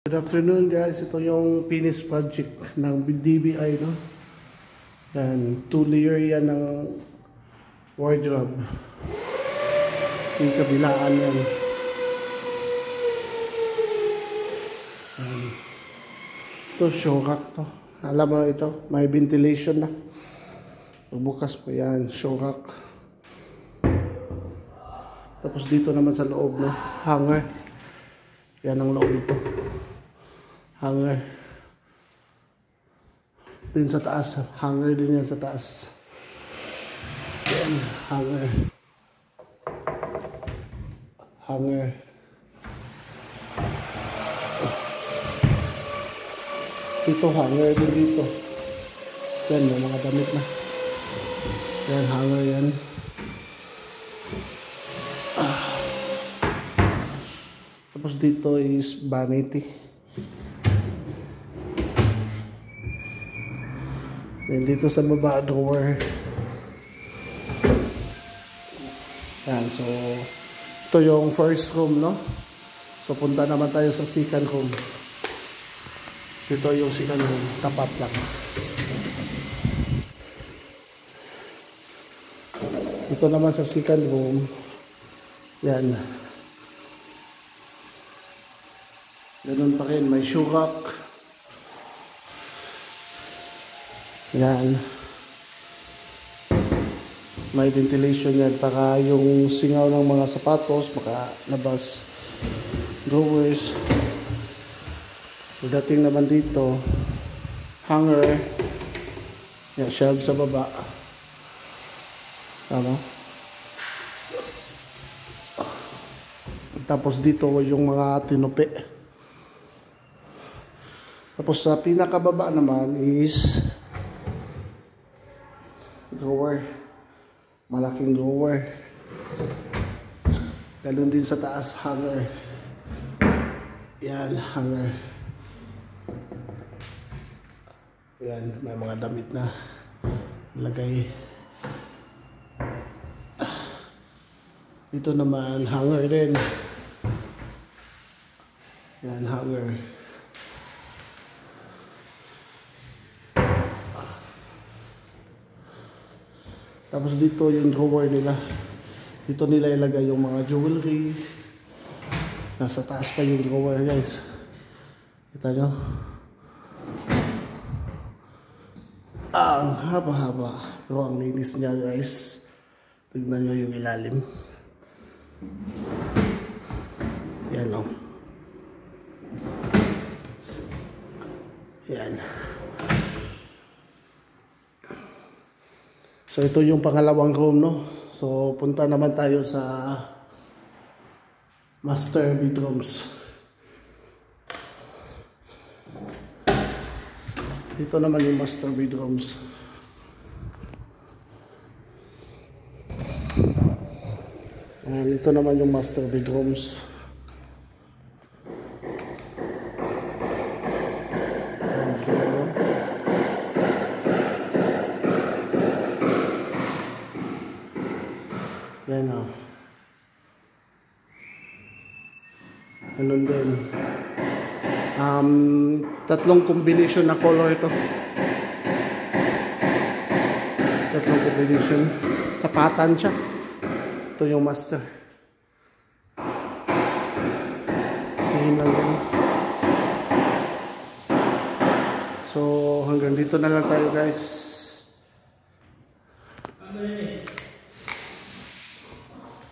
Good afternoon guys, ito yung finish project ng DBI, no? Yan, 2-layer yan ng wardrobe. Yung kabilaan yan. Ito, show rack to. Alam mo ito, may ventilation na. Bukas pa yan, show rack. Tapos dito naman sa loob, no? Hanger. Yan ang loob nito. Hanger. Din sa taas. Hanger din yan sa taas. Yan. Hanger. Hanger. Dito hanger din dito. Yan. May mga damit na. Yan. Hanger yan. Tapos dito is vanity. Then dito sa baba, drawer. Yan, so ito yung first room, no? So punta naman tayo sa second room. Ito yung second room, tapat lang. Ito naman sa second room. Yan. Ganun pa rin, may shoe rack. Yan. May ventilation yan para yung singaw ng mga sapatos makalabas. Drawers. Pagdating naman dito, hanger. Yan, shelf sa baba. Ano? Tapos dito yung mga tinupi. Tapos sa pinakababa naman is drawer. Malaking drawer. Ganun din sa taas, hanger. Yan, hanger. Yan, may mga damit na lagay. Dito naman, hanger din. Yan, hanger. Tapos dito yung drawer nila. Dito nila ilagay yung mga jewelry. Nasa taas pa yung drawer, guys. Kita nyo? Ang haba-haba. Pero ang linis niya, guys. Tignan nyo yung ilalim. Yan, o. Yan. So ito yung pangalawang room, no? So punta naman tayo sa master bedrooms. Dito naman yung master bedrooms. And ito naman yung master bedrooms. Yan o. Ganun din. Tatlong combination na color ito. Tatlong combination. Tapatan siya. Ito yung master. Same lang din. So hanggang dito na lang tayo, guys.